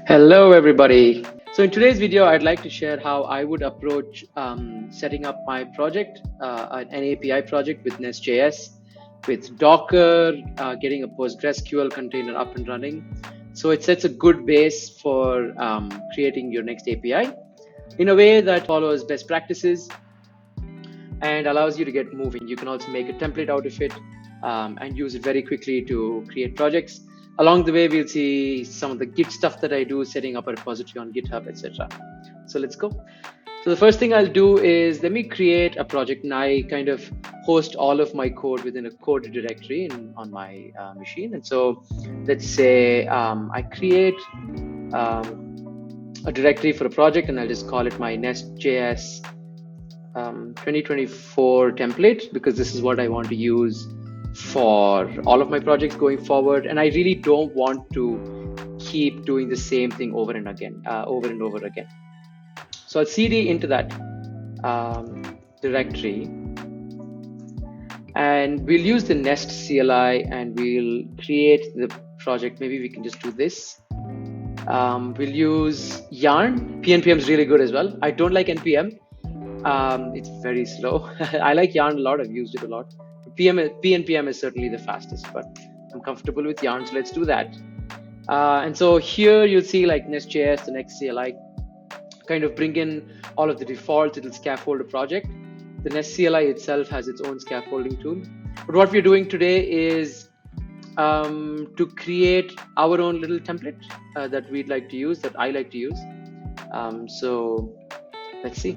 Hello, everybody. So in today's video, I'd like to share how I would approach setting up my project, an API project with NestJS, with Docker, getting a PostgreSQL container up and running. So it sets a good base for creating your next API in a way that follows best practices and allows you to get moving. You can also make a template out of it and use it very quickly to create projects. Along the way, we'll see some of the Git stuff that I do, setting up a repository on GitHub, etc. So let's go. So the first thing I'll do is let me create a project, and I kind of host all of my code within a code directory on my machine. And so let's say I create a directory for a project, and I'll just call it my NestJS 2024 template, because this is what I want to use for all of my projects going forward. And I really don't want to keep doing the same thing over and over again. So I'll cd into that directory, and we'll use the nest CLI, and we'll create the project. Maybe we can just do this. We'll use yarn. pnpm is really good as well. I don't like npm. It's very slow. I like yarn a lot. I've used it a lot. pnpm is certainly the fastest, but I'm comfortable with yarn, so let's do that. And so here you'll see like NestJS, the next CLI, kind of bring in all of the defaults. It'll scaffold a project. The Nest CLI itself has its own scaffolding tool. But what we're doing today is to create our own little template that we'd like to use, that I like to use. So let's see.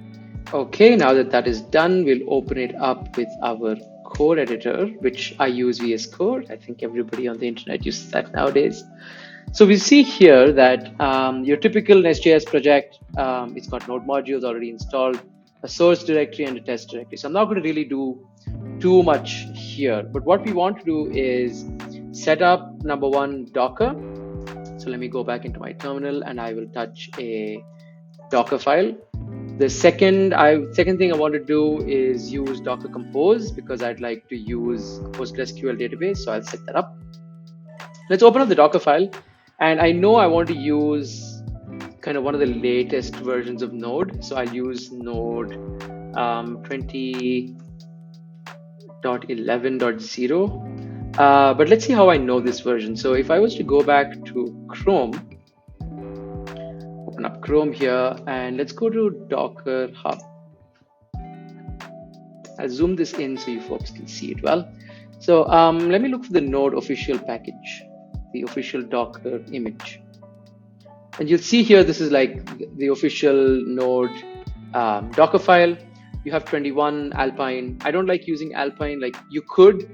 Okay, now that that is done, we'll open it up with our code editor, which I use VS Code. I think everybody on the internet uses that nowadays. So we see here that your typical NestJS project, it's got node modules already installed, a source directory and a test directory. So I'm not going to really do too much here, but what we want to do is set up, number one, Docker. So let me go back into my terminal, and I will touch a Dockerfile. The second thing I want to do is use Docker Compose, because I'd like to use a PostgreSQL database. So I'll set that up. Let's open up the Dockerfile, and I know I want to use kind of one of the latest versions of Node. So I'll use Node 20.11.0. But let's see how I know this version. So if I was to go back to Chrome, open up Chrome here, and let's go to Docker Hub. I'll zoom this in so you folks can see it well. So let me look for the Node official package, the official Docker image. And you'll see here, this is like the official Node Dockerfile. You have 21 Alpine. I don't like using Alpine. Like, you could,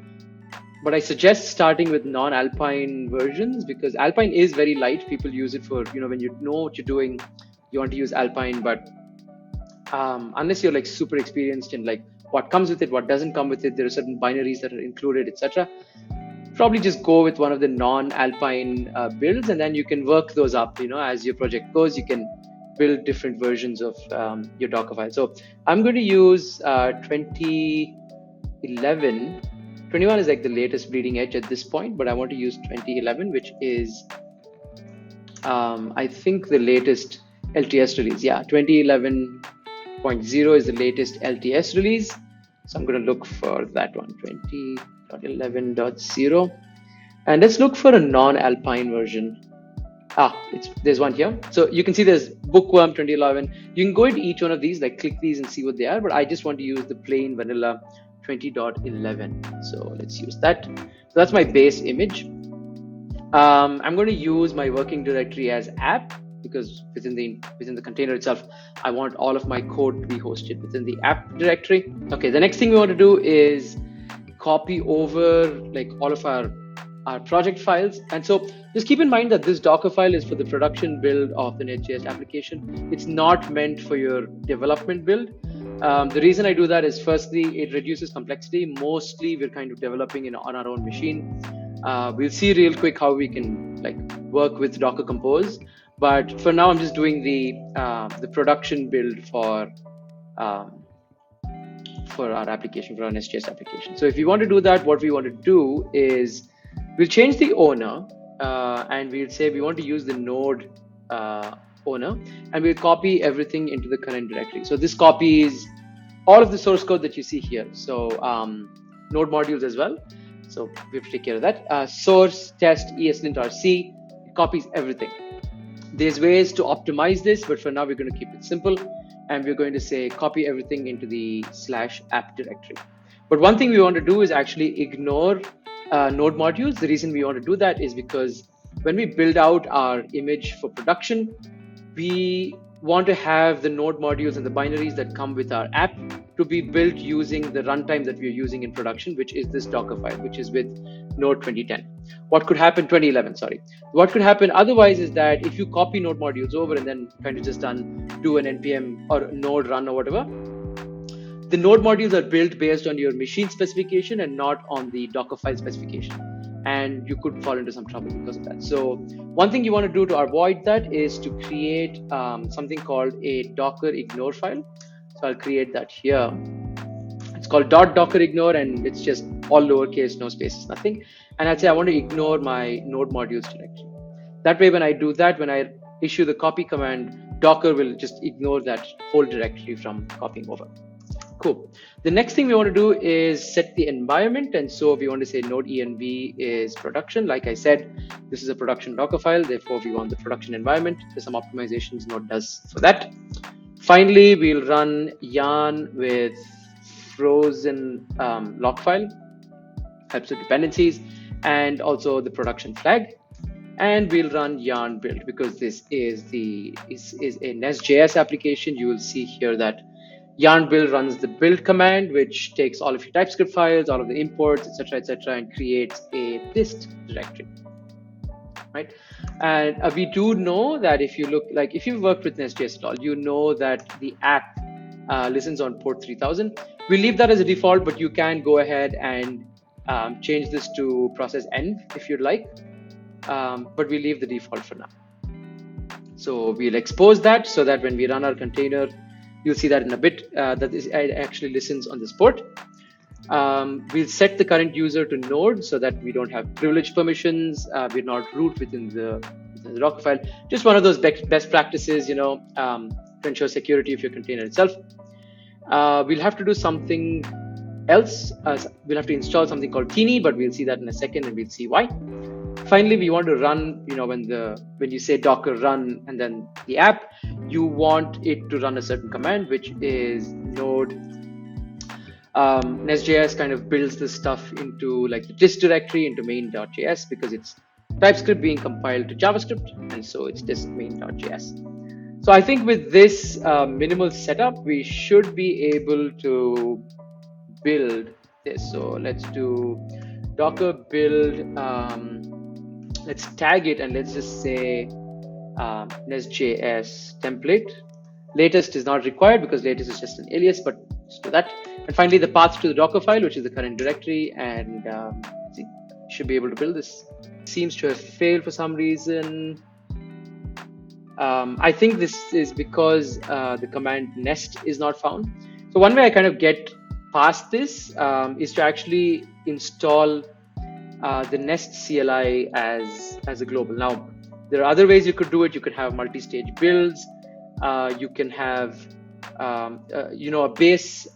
but I suggest starting with non-Alpine versions, because Alpine is very light. People use it for, when you know what you're doing, you want to use Alpine. But unless you're like super experienced in like what comes with it, what doesn't come with it, there are certain binaries that are included, etc. Probably just go with one of the non-Alpine builds, and then you can work those up. As your project goes, you can build different versions of your Dockerfile. So I'm going to use 2011. 21 is like the latest bleeding edge at this point, but I want to use 2011, which is, I think, the latest LTS release. Yeah, 2011.0 is the latest LTS release. So I'm going to look for that one, 20.11.0. And let's look for a non-Alpine version. There's one here. So you can see there's Bookworm 2011. You can go into each one of these, like click these and see what they are, but I just want to use the plain vanilla 20.11. So let's use that. So that's my base image. I'm going to use my working directory as app, because within the container itself, I want all of my code to be hosted within the app directory. Okay, the next thing we want to do is copy over like all of our project files. And so just keep in mind that this Dockerfile is for the production build of the NestJS application. It's not meant for your development build. The reason I do that is, firstly, it reduces complexity. Mostly we're kind of developing on our own machine. We'll see real quick how we can like work with Docker Compose. But for now, I'm just doing the production build for our application, for our NestJS application. So if you want to do that, what we want to do is we'll change the owner, and we'll say we want to use the node owner, and we'll copy everything into the current directory. So this copies all of the source code that you see here. So node modules as well. So we have to take care of that. Source, test, ESLint, RC, it copies everything. There's ways to optimize this, but for now we're going to keep it simple, and we're going to say copy everything into the /app directory. But one thing we want to do is actually ignore node modules. The reason we want to do that is because when we build out our image for production, we want to have the node modules and the binaries that come with our app to be built using the runtime that we're using in production, which is this Dockerfile, which is with Node 2010. What could happen, 2011, sorry. What could happen otherwise is that if you copy node modules over and then kind of just do an npm or node run or whatever, the node modules are built based on your machine specification and not on the Dockerfile specification. And you could fall into some trouble because of that. So one thing you want to do to avoid that is to create something called a Docker ignore file. So I'll create that here. It's called .docker ignore, and it's just all lowercase, no spaces, nothing. And I'd say I want to ignore my node modules directory. That way, when I do that, when I issue the copy command, Docker will just ignore that whole directory from copying over. Cool. The next thing we want to do is set the environment. And so we want to say node env is production. Like I said, this is a production Docker file. Therefore, we want the production environment. There's some optimizations Node does for that. Finally, we'll run yarn with frozen log file, helps with dependencies, and also the production flag. And we'll run yarn build because this is a NestJS application. You will see here that yarn build runs the build command, which takes all of your TypeScript files, all of the imports, etc., and creates a dist directory, right? And we do know that if you've worked with NestJS at all, you know that the app listens on port 3000. We leave that as a default, but you can go ahead and change this to process env if you'd like, but we leave the default for now. So we'll expose that so that when we run our container, you'll see that in a bit, it actually listens on this port. We'll set the current user to node so that we don't have privilege permissions. We're not root within the Dockerfile. Just one of those best practices, to ensure security of your container itself. We'll have to do something else. We'll have to install something called Teeny, but we'll see that in a second and we'll see why. Finally, we want to run, when you say Docker run and then the app, you want it to run a certain command, which is node. NestJS kind of builds this stuff into like the dist directory into main.js because it's TypeScript being compiled to JavaScript, and so it's dist main.js. So I think with this minimal setup, we should be able to build this. So let's do Docker build. Let's tag it and let's just say NestJS template. Latest is not required because latest is just an alias, but let's do that. And finally, the path to the Docker file, which is the current directory, and should be able to build this. Seems to have failed for some reason. I think this is because the command nest is not found. So one way I kind of get past this is to actually install the Nest CLI as a global. Now, there are other ways you could do it. You could have multi-stage builds. You can have, a base.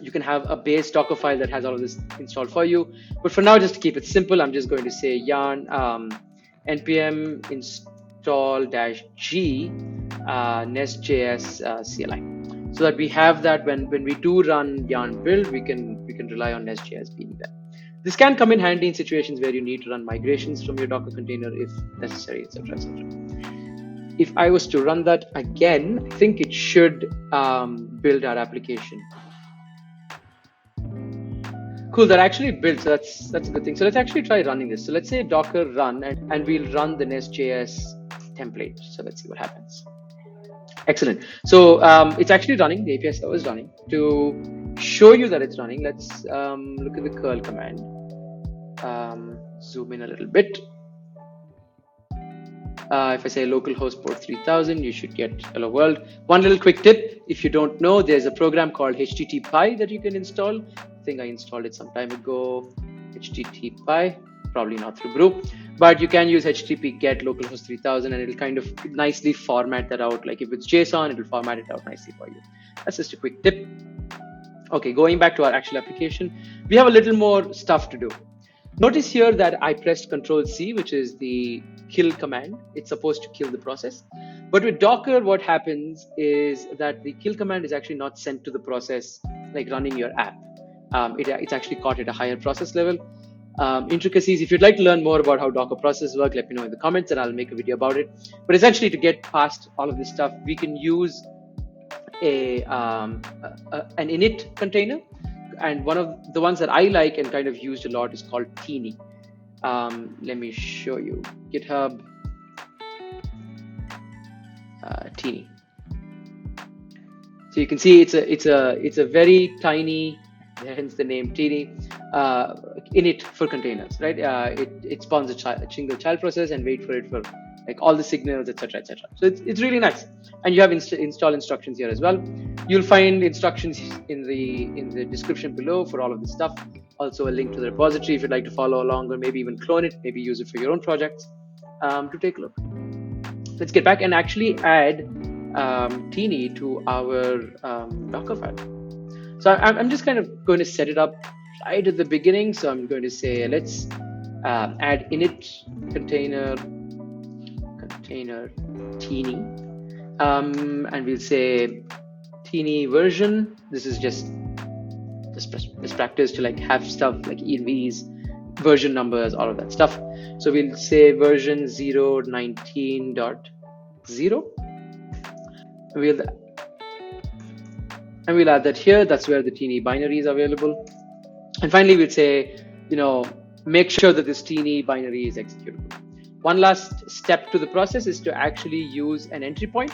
You can have a base Docker file that has all of this installed for you. But for now, just to keep it simple, I'm just going to say yarn npm install -g nestjs CLI, so that we have that when we do run yarn build, we can rely on nestjs being there. This can come in handy in situations where you need to run migrations from your Docker container if necessary, etc., etc. If I was to run that again, I think it should build our application. Cool, that actually built, so that's a good thing. So let's actually try running this. So let's say Docker run, and we'll run the NestJS template. So let's see what happens. Excellent. So it's actually running, the API server is running. To show you that it's running, let's look at the curl command. Zoom in a little bit. If I say localhost port 3000, you should get hello world. One little quick tip, if you don't know, there's a program called HTTPy that you can install. I think I installed it some time ago. HTTPy, probably not through brew. but you can use HTTP get localhost 3000 and it'll kind of nicely format that out. Like if it's JSON, it'll format it out nicely for you. That's just a quick tip. Okay, going back to our actual application, we have a little more stuff to do. Notice here that I pressed Control-C, which is the kill command. It's supposed to kill the process. But with Docker, what happens is that the kill command is actually not sent to the process like running your app. It's actually caught at a higher process level. Intricacies, if you'd like to learn more about how Docker processes work, let me know in the comments and I'll make a video about it. But essentially, to get past all of this stuff, we can use an init container. And one of the ones that I like and kind of used a lot is called Teeny. Let me show you GitHub Teeny. So you can see it's a very tiny, hence the name Teeny, init for containers, right? It spawns a single child process and wait for it for like all the signals, etc., etc. So it's really nice. And you have install instructions here as well. You'll find instructions in the description below for all of this stuff. Also a link to the repository if you'd like to follow along, or maybe even clone it, maybe use it for your own projects. To take a look. Let's get back and actually add Teeny to our Dockerfile. So I'm just kind of going to set it up right at the beginning. So I'm going to say let's add init container Teeny, and we'll say Teeny version. This is just practice to like have stuff like envs, version numbers, all of that stuff. So we'll say version 0.19.0. And we'll add that here. That's where the Teeny binary is available. And finally, we'll say, make sure that this Teeny binary is executable. One last step to the process is to actually use an entry point.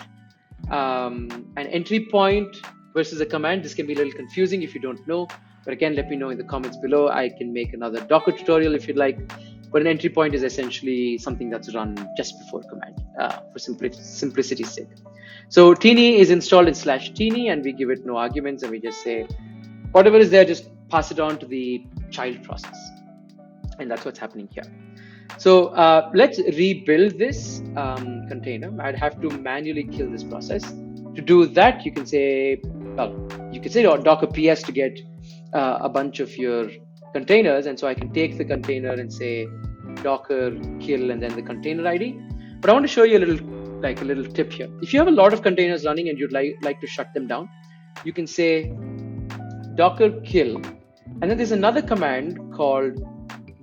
An entry point versus a command. This can be a little confusing if you don't know. But again, let me know in the comments below. I can make another Docker tutorial if you'd like. But an entry point is essentially something that's run just before command for simplicity's sake. So Teeny is installed in /Teeny, and we give it no arguments, and we just say whatever is there, just pass it on to the child process. And that's what's happening here. So let's rebuild this container. I'd have to manually kill this process. To do that, you can say, Docker PS to get a bunch of your containers. And so I can take the container and say Docker kill and then the container ID. But I want to show you a little tip here. If you have a lot of containers running and you'd like to shut them down, you can say Docker kill. And then there's another command called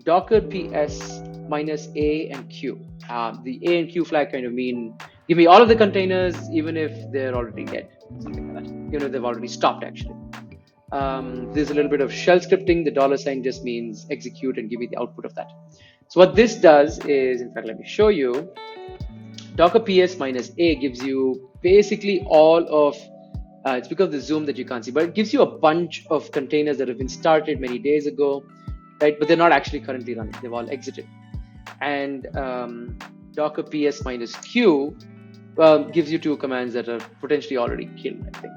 Docker PS -A and Q. The A and Q flag kind of mean give me all of the containers, even if they're already dead, something like that. Even if they've already stopped, actually. There's a little bit of shell scripting. The $sign just means execute and give me the output of that. So what this does is, in fact, let me show you. Docker PS -A gives you basically all of, it's because of the zoom that you can't see, but it gives you a bunch of containers that have been started many days ago, right? But they're not actually currently running. They've all exited. And Docker PS -Q gives you two commands that are potentially already killed, I think.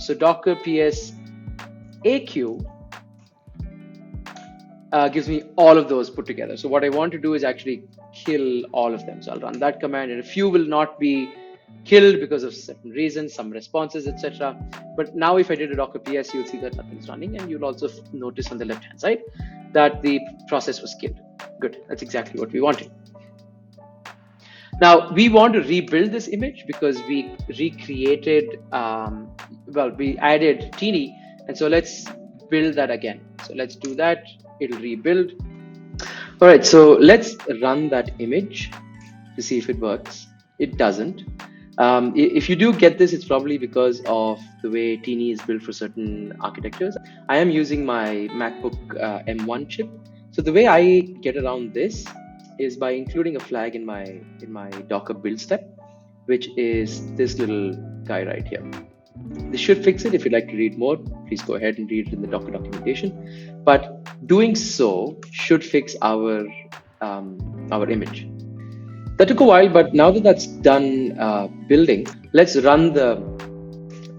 So Docker PS AQ gives me all of those put together. So what I want to do is actually kill all of them. So I'll run that command, and a few will not be killed because of certain reasons, some responses, etc. But now if I did a Docker PS, you'll see that nothing's running, and you'll also notice on the left-hand side that the process was killed. Good, that's exactly what we wanted. Now we want to rebuild this image because we recreated, we added Teeny, and so let's build that again. So let's do that, it'll rebuild. All right, so let's run that image to see if it works. It doesn't. If you do get this, it's probably because of the way Teeny is built for certain architectures. I am using my MacBook M1 chip. So the way I get around this is by including a flag in my Docker build step, which is this little guy right here. This should fix it. If you'd like to read more, please go ahead and read it in the Docker documentation. But doing so should fix our image. That took a while, but now that that's done building, let's run the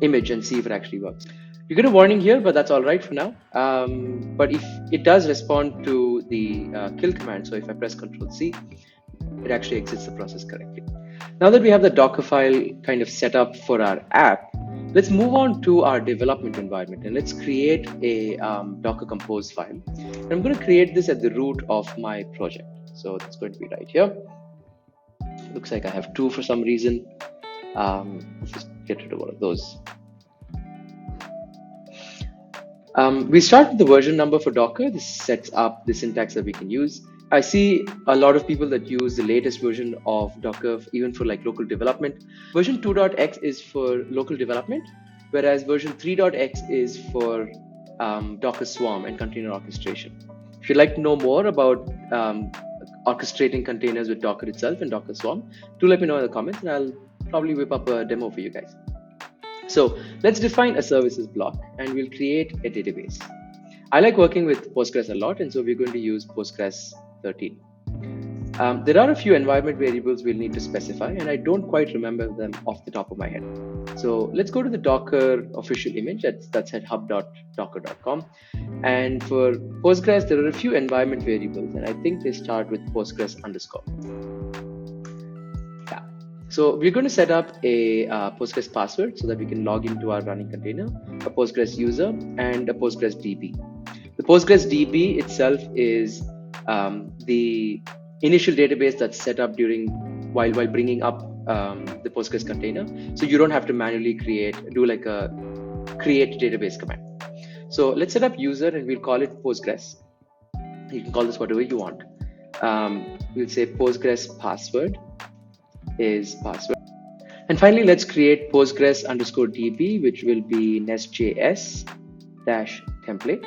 image and see if it actually works. You get a warning here, but that's all right for now. But if it does respond to the kill command, so if I press Control C, it actually exits the process correctly. Now that we have the Dockerfile kind of set up for our app, let's move on to our development environment and let's create a Docker Compose file. And I'm going to create this at the root of my project. So it's going to be right here. Looks like I have two for some reason. Let's just get rid of all of those. We start with the version number for Docker. This sets up the syntax that we can use. I see a lot of people that use the latest version of Docker, even for like local development. Version 2.x is for local development, whereas version 3.x is for Docker Swarm and container orchestration. If you'd like to know more about orchestrating containers with Docker itself and Docker Swarm, do let me know in the comments and I'll probably whip up a demo for you guys. So let's define a services block and we'll create a database. I like working with Postgres a lot, and so we're going to use Postgres 13. There are a few environment variables we'll need to specify, and I don't quite remember them off the top of my head. So let's go to the Docker official image that's at hub.docker.com. And for Postgres, there are a few environment variables, and I think they start with Postgres _. So we're going to set up a Postgres password so that we can log into our running container, a Postgres user, and a Postgres DB. The Postgres DB itself is the initial database that's set up while bringing up the Postgres container. So you don't have to manually do like a create database command. So let's set up user and we'll call it Postgres. You can call this whatever you want. We'll say Postgres password is password. And finally, let's create Postgres _DB, which will be NestJS -template.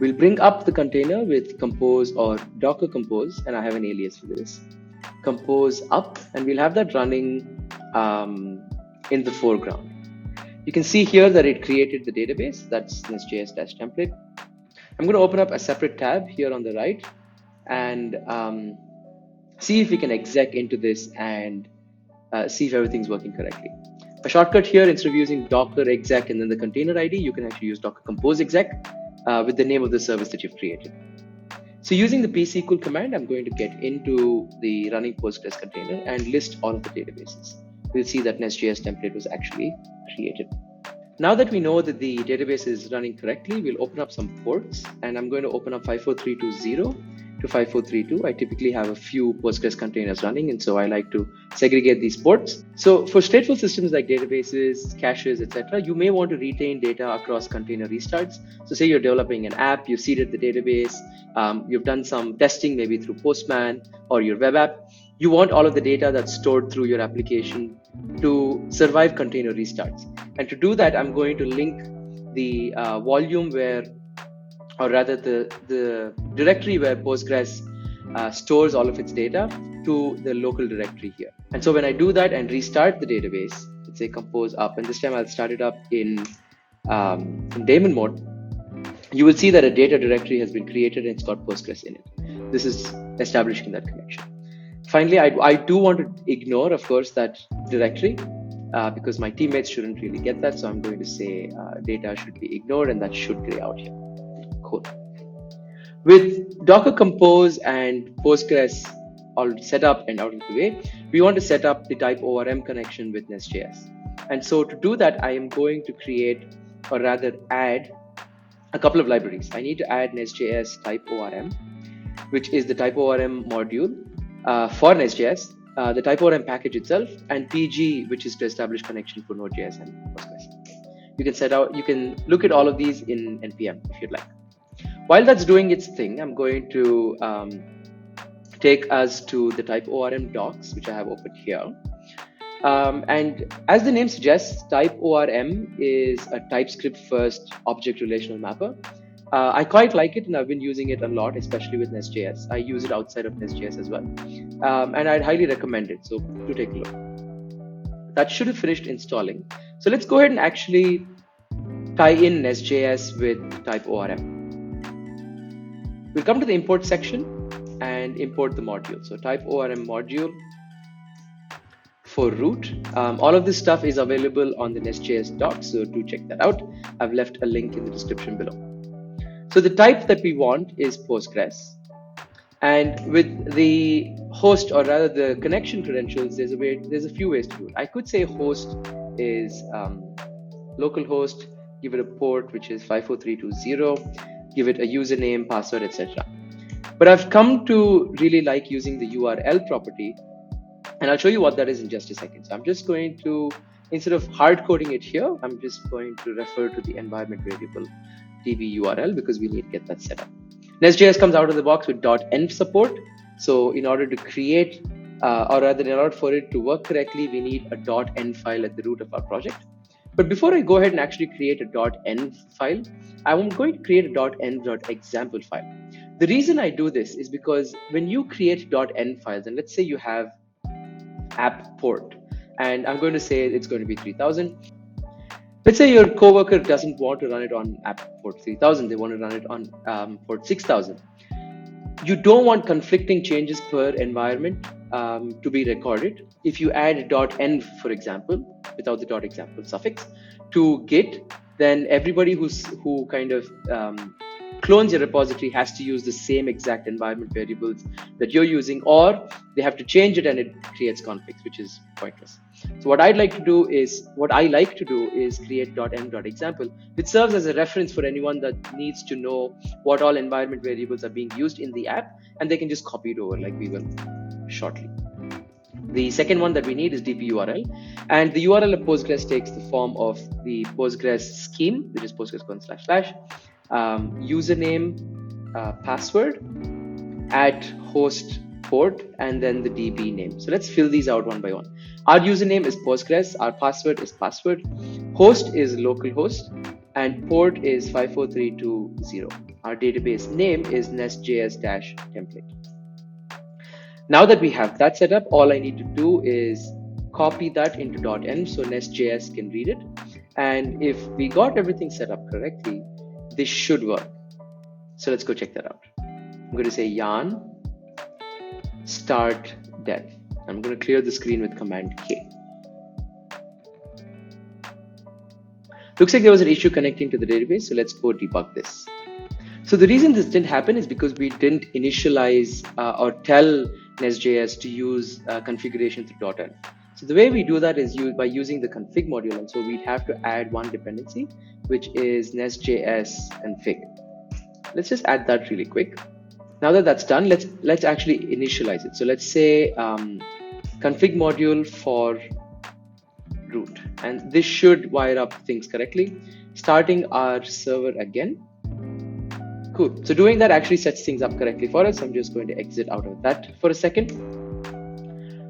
We'll bring up the container with compose or Docker compose, and I have an alias for this. Compose up, and we'll have that running in the foreground. You can see here that it created the database. That's NestJS -template. I'm going to open up a separate tab here on the right and see if we can exec into this and see if everything's working correctly. A shortcut here, instead of using docker exec and then the container ID, you can actually use docker compose exec with the name of the service that you've created. So using the psql command, I'm going to get into the running Postgres container and list all of the databases. We'll see that NestJS template was actually created. Now that we know that the database is running correctly, we'll open up some ports, and I'm going to open up 54320 to 5432. I typically have a few Postgres containers running, and so I like to segregate these ports. So for stateful systems like databases, caches, etc., you may want to retain data across container restarts. So say you're developing an app, you've seeded the database, you've done some testing maybe through Postman or your web app. You want all of the data that's stored through your application to survive container restarts. And to do that, I'm going to link the volume or rather the directory where Postgres stores all of its data to the local directory here. And so when I do that and restart the database, let's say compose up, and this time I'll start it up in daemon mode, you will see that a data directory has been created and it's got Postgres in it. This is establishing that connection. Finally, I do want to ignore, of course, that directory because my teammates shouldn't really get that. So I'm going to say data should be ignored, and that should gray out here. Cool. With Docker Compose and Postgres all set up and out of the way, we want to set up the TypeORM connection with NestJS. And so to do that, I am going to create, or rather add, a couple of libraries. I need to add NestJS TypeORM, which is the TypeORM module for NestJS, the TypeORM package itself, and PG, which is to establish connection for Node.js and Postgres. You can look at all of these in NPM if you'd like. While that's doing its thing, I'm going to take us to the TypeORM docs, which I have opened here. And as the name suggests, TypeORM is a TypeScript first object relational mapper. I quite like it, and I've been using it a lot, especially with NestJS. I use it outside of NestJS as well. And I'd highly recommend it, so do take a look. That should have finished installing. So let's go ahead and actually tie in NestJS with TypeORM. We'll come to the import section and import the module. So TypeORM module for root. All of this stuff is available on the NestJS docs, so do check that out. I've left a link in the description below. So the type that we want is Postgres. And with the host, or rather the connection credentials, there's a few ways to do it. I could say host is localhost, give it a port which is 54320, give it a username, password, etc. But I've come to really like using the URL property, and I'll show you what that is in just a second. So I'm just going to, instead of hard coding it here, I'm just going to refer to the environment variable db URL because we need to get that set up. NestJS comes out of the box with .env support. So in order to create, or rather in order for it to work correctly, we need a .env file at the root of our project. But before I go ahead and actually create a .env file, I'm going to create a .env.example file. The reason I do this is because when you create .env files, and let's say you have app port, and I'm going to say it's going to be 3000. Let's say your coworker doesn't want to run it on app port 3000, they want to run it on port 6000. You don't want conflicting changes per environment to be recorded. If you add .env, for example, without the .example suffix, to Git, then everybody who kind of clones your repository has to use the same exact environment variables that you're using, or they have to change it and it creates conflicts, which is pointless. So what I like to do is create .env.example, which serves as a reference for anyone that needs to know what all environment variables are being used in the app, and they can just copy it over like we will shortly. The second one that we need is db URL, and the URL of Postgres takes the form of the Postgres scheme, which is postgres:// username, password, at host port, and then the db name. So let's fill these out one by one. Our username is Postgres, our password is password, host is localhost, and port is 54320. Our database name is nestjs-template. Now that we have that set up, all I need to do is copy that into .env so NestJS can read it. And if we got everything set up correctly, this should work. So let's go check that out. I'm going to say yarn start dev. I'm going to clear the screen with Command K. Looks like there was an issue connecting to the database, so let's go debug this. So the reason this didn't happen is because we didn't initialize or tell NestJS to use configuration through .env. So the way we do that is by using the config module, and so we'd have to add one dependency, which is nestjs config. Let's just add that really quick. Now that that's done, let's actually initialize it. So let's say config module for root, and this should wire up things correctly. Starting our server again. Cool. So doing that actually sets things up correctly for us. I'm just going to exit out of that for a second.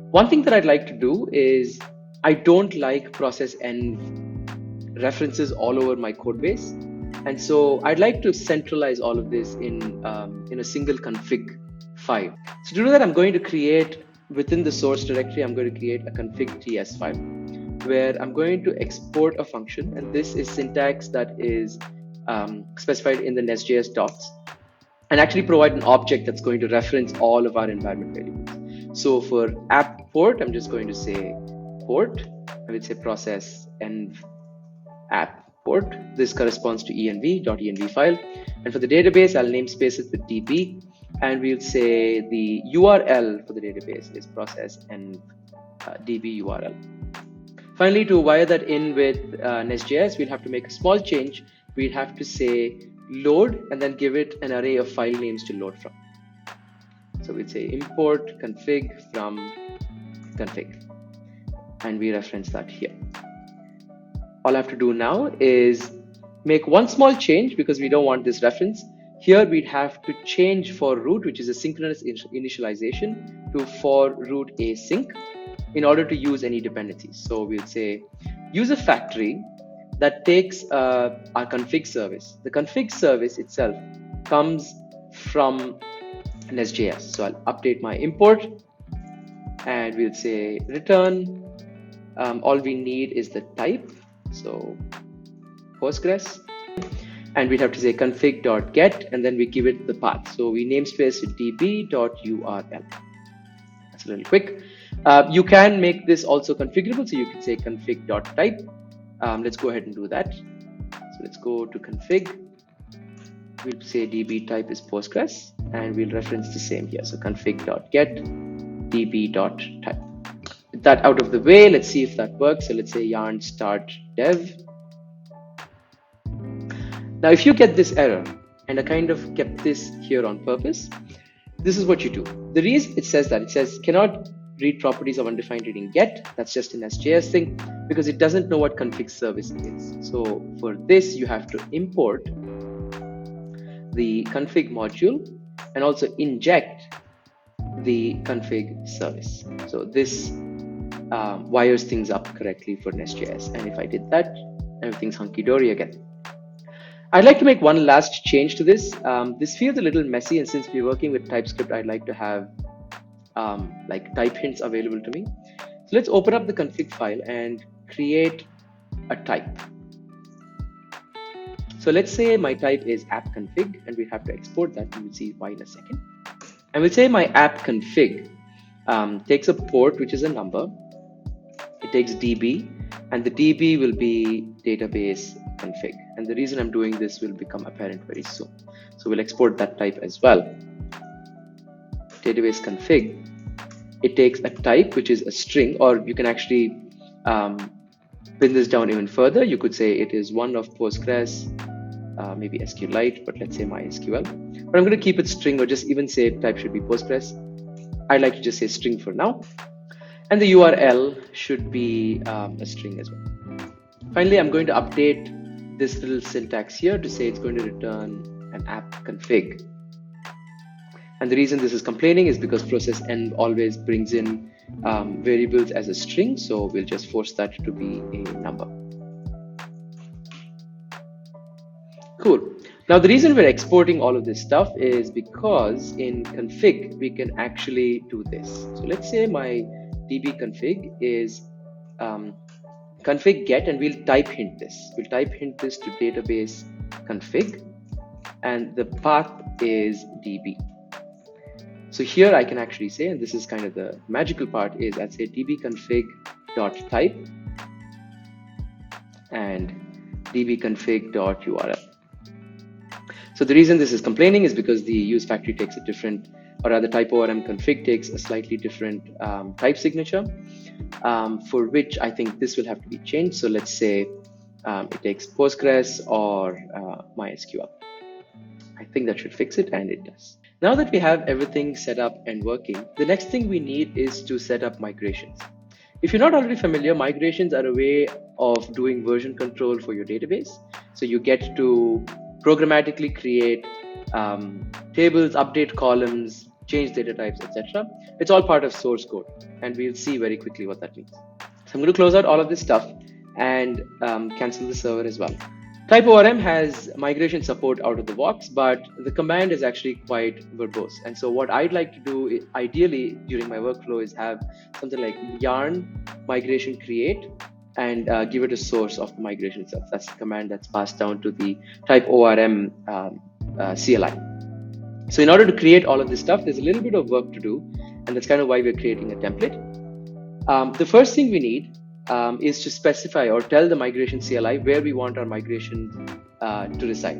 One thing that I'd like to do is I don't like process env references all over my code base. And so I'd like to centralize all of this in a single config file. So to do that, I'm going to create within the source directory, I'm going to create a config.ts file where I'm going to export a function. And this is syntax that is specified in the NestJS docs, and actually provide an object that's going to reference all of our environment variables. So for app port, I'm just going to say port. I would say process env app port. This corresponds to env.env file. And for the database, I'll namespace it with db, and we'll say the URL for the database is process env db URL. Finally, to wire that in with NestJS, we'll have to make a small change. We'd have to say load and then give it an array of file names to load from. So we'd say import config from config, and we reference that here. All I have to do now is make one small change because we don't want this reference. Here we'd have to change for root, which is a synchronous initialization, to for root async in order to use any dependencies. So we'll say use a factory that takes our config service. The config service itself comes from NestJS. So I'll update my import, and we'll say return. All we need is the type, so Postgres, and we'd have to say config.get, and then we give it the path. So we namespace db.url. That's a little quick. You can make this also configurable, so you can say config.type. Let's go ahead and do that. So let's go to config. We'll say db type is Postgres, and we'll reference the same here. So config.get db.type. With that out of the way, let's see if that works. So let's say yarn start dev. Now, if you get this error, and I kind of kept this here on purpose, this is what you do. The reason it says that, it says cannot read properties of undefined reading get. That's just an NestJS thing because it doesn't know what config service is. So for this, you have to import the config module and also inject the config service. So this wires things up correctly for NestJS. And if I did that, everything's hunky-dory again. I'd like to make one last change to this. This feels a little messy, and since we're working with TypeScript, I'd like to have like type hints available to me. So let's open up the config file and create a type. So let's say my type is app config, and we have to export that, and we'll see why in a second. And we'll say my app config takes a port, which is a number. It takes DB, and the DB will be database config. And the reason I'm doing this will become apparent very soon. So we'll export that type as well. Database config. It takes a type, which is a string, or you can actually pin this down even further. You could say it is one of Postgres, maybe SQLite, but let's say MySQL. But I'm going to keep it string, or just even say type should be Postgres. I like to just say string for now. And the URL should be a string as well. Finally, I'm going to update this little syntax here to say it's going to return an app config. And the reason this is complaining is because process end always brings in variables as a string. So we'll just force that to be a number. Cool. Now, the reason we're exporting all of this stuff is because in config, we can actually do this. So let's say my db config is config get, and we'll type hint this. We'll type hint this to database config, and the path is db. So here I can actually say, and this is kind of the magical part, is I'd say dbconfig.type and dbconfig.url. So the reason this is complaining is because the use factory takes a different, or rather TypeORM config takes a slightly different type signature, for which I think this will have to be changed. So let's say it takes Postgres or MySQL. I think that should fix it, and it does. Now that we have everything set up and working, the next thing we need is to set up migrations. If you're not already familiar, migrations are a way of doing version control for your database. So you get to programmatically create tables, update columns, change data types, etc. It's all part of source code, and we'll see very quickly what that means. So I'm going to close out all of this stuff and cancel the server as well. TypeORM has migration support out of the box, but the command is actually quite verbose. And so what I'd like to do, ideally during my workflow, is have something like yarn migration create and give it a source of the migration itself. That's the command that's passed down to the TypeORM CLI. So in order to create all of this stuff, there's a little bit of work to do, and that's kind of why we're creating a template. The first thing we need is to specify or tell the migration CLI where we want our migration to reside.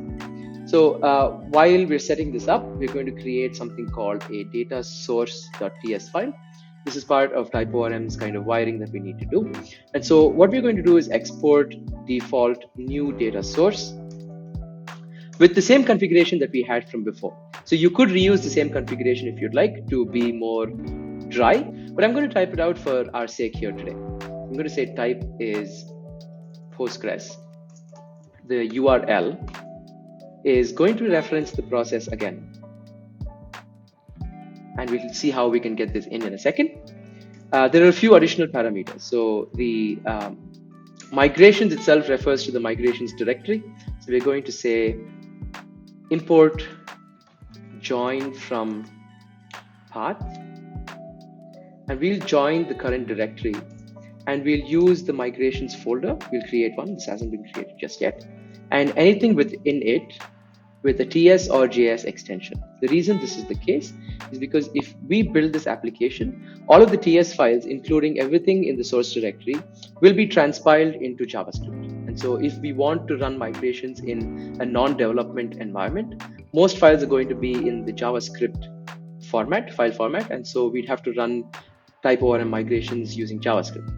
So while we're setting this up, we're going to create something called a data source.ts file. This is part of TypeORM's kind of wiring that we need to do. And so what we're going to do is export default new data source with the same configuration that we had from before. So you could reuse the same configuration if you'd like to be more dry, but I'm going to type it out for our sake here today. I'm going to say type is Postgres. The URL is going to reference the process again. And we'll see how we can get this in a second. There are a few additional parameters. So the migrations itself refers to the migrations directory. So we're going to say import join from path, and we'll join the current directory, and we'll use the migrations folder. We'll create one. This hasn't been created just yet. And anything within it, with a TS or JS extension. The reason this is the case is because if we build this application, all of the TS files, including everything in the source directory, will be transpiled into JavaScript. And so if we want to run migrations in a non-development environment, most files are going to be in the JavaScript file format. And so we'd have to run TypeORM migrations using JavaScript.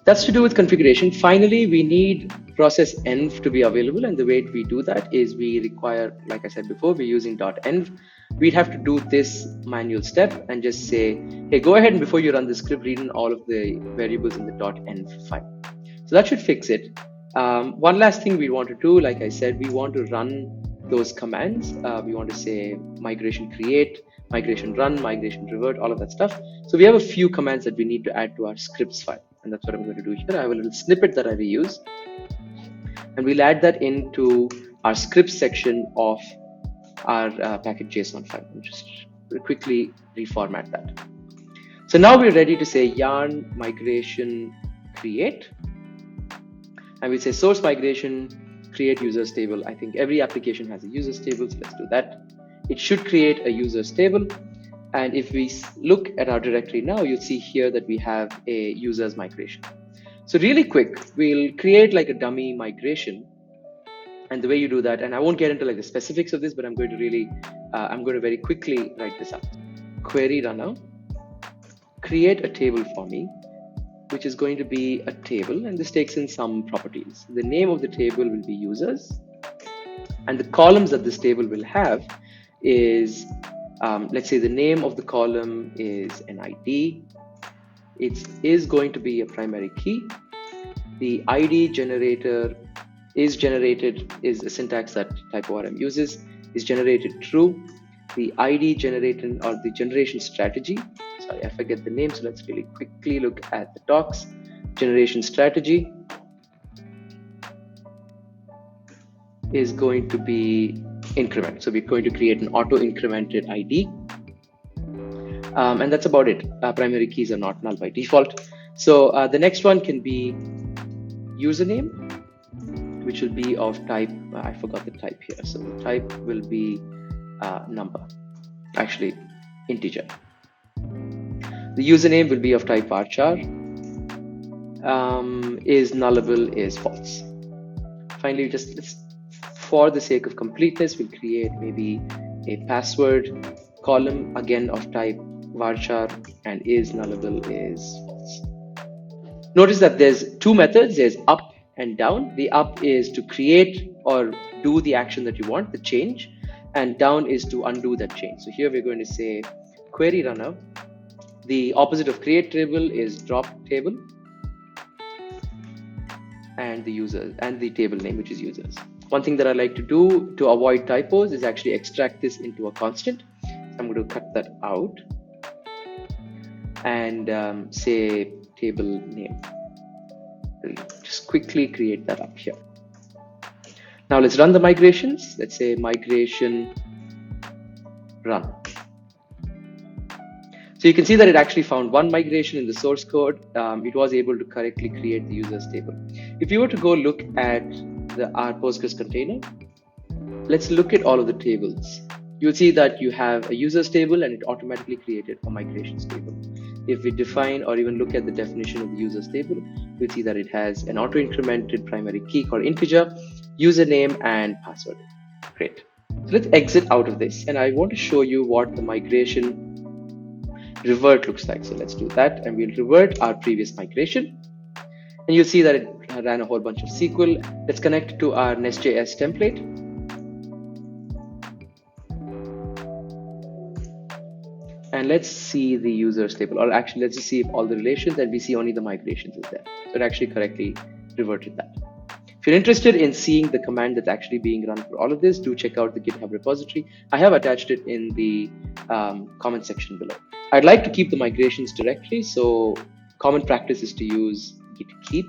That's to do with configuration. Finally, we need process env to be available. And the way we do that is we require, like I said before, we're using .env. We'd have to do this manual step and just say, hey, go ahead and before you run the script, read in all of the variables in the .env file. So that should fix it. One last thing we want to do, like I said, we want to run those commands. We want to say migration create, migration run, migration revert, all of that stuff. So we have a few commands that we need to add to our scripts file. And that's what I'm going to do here. I have a little snippet that I reuse. And we'll add that into our scripts section of our package.json file. I'll just quickly reformat that. So now we're ready to say yarn migration create. And we say source migration create users table. I think every application has a users table, so let's do that. It should create a users table. And if we look at our directory now, you'll see here that we have a users migration. So really quick, we'll create like a dummy migration. And the way you do that, and I won't get into like the specifics of this, but I'm going to very quickly write this up. Query runner, create a table for me, which is going to be a table, and this takes in some properties. The name of the table will be users, and the columns that this table will have is, let's say the name of the column is an ID. It is going to be a primary key. The ID generator is generated is a syntax that TypeORM uses, is generated true. The ID generated or the generation strategy, sorry, I forget the name, so let's really quickly look at the docs. Generation strategy is going to be increment. So we're going to create an auto incremented ID. And that's about it. Primary keys are not null by default. So the next one can be username, which will be of type, I forgot the type here. So the type will be number, actually integer. The username will be of type varchar. Is nullable is false. Finally, for the sake of completeness, we'll create maybe a password column, again of type varchar, and is nullable is false. Notice that there's two methods, there's up and down. The up is to create or do the action that you want, the change, and down is to undo that change. So here we're going to say query runner. The opposite of create table is drop table, and the user and the table name, which is users. One thing that I like to do to avoid typos is actually extract this into a constant. So I'm going to cut that out and say table name. I'll just quickly create that up here. Now let's run the migrations. Let's say migration run. So you can see that it actually found one migration in the source code. It was able to correctly create the users table. If you were to go look at our Postgres container, let's look at all of the tables. You'll see that you have a users table and it automatically created a migrations table. If we define or even look at the definition of the users table, we'll see that it has an auto-incremented primary key called integer, username, and password. Great. So let's exit out of this, and I want to show you what the migration revert looks like. So let's do that, and we'll revert our previous migration. And you'll see that it ran a whole bunch of SQL. Let's connect to our NestJS template. And let's see the users table, or actually let's just see if all the relations, and we see only the migrations is there. So it actually correctly reverted that. If you're interested in seeing the command that's actually being run for all of this, do check out the GitHub repository. I have attached it in the comment section below. I'd like to keep the migrations directly, so common practice is to use git keep,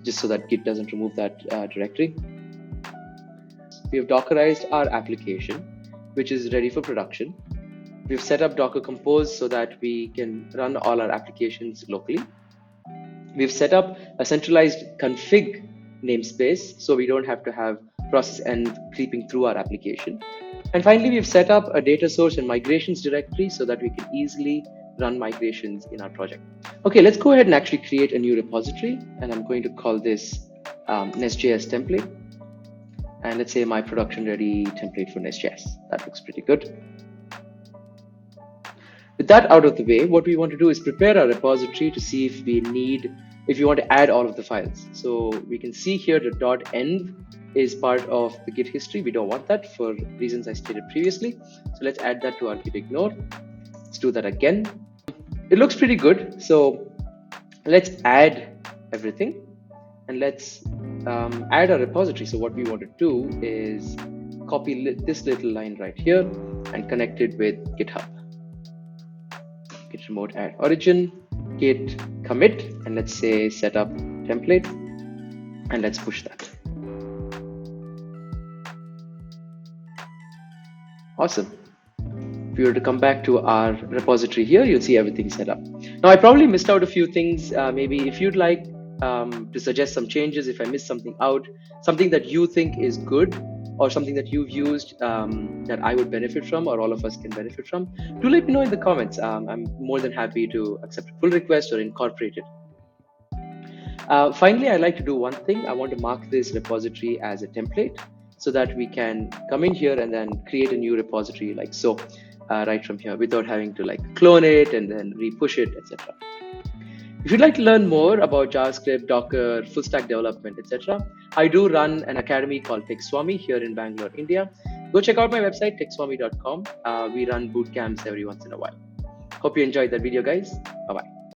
just so that Git doesn't remove that directory. We have Dockerized our application, which is ready for production. We've set up Docker Compose so that we can run all our applications locally. We've set up a centralized config namespace, so we don't have to have process env creeping through our application. And finally, we've set up a data source and migrations directory so that we can easily run migrations in our project. Okay, let's go ahead and actually create a new repository. And I'm going to call this NestJS template. And let's say my production ready template for NestJS. That looks pretty good. With that out of the way, what we want to do is prepare our repository to see if we want to add all of the files. So we can see here the .env is part of the Git history. We don't want that for reasons I stated previously. So let's add that to our Git ignore. Let's do that again. It looks pretty good. So let's add everything and let's add a repository. So what we want to do is copy this little line right here and connect it with GitHub. Git remote add origin, git commit, and let's say setup template, and let's push that. Awesome. If we were to come back to our repository here, you'll see everything set up. Now, I probably missed out a few things. Maybe if you'd like to suggest some changes, if I missed something out, something that you think is good, or something that you've used that I would benefit from, or all of us can benefit from, do let me know in the comments. I'm more than happy to accept a pull request or incorporate it. Finally, I like to do one thing. I want to mark this repository as a template so that we can come in here and then create a new repository like so, right from here, without having to like clone it and then re-push it, etc. If you'd like to learn more about JavaScript, Docker, full stack development, etc., I do run an academy called Swamy here in Bangalore, India. Go check out my website, techswamy.com. We run boot camps every once in a while. Hope you enjoyed that video, guys. Bye-bye.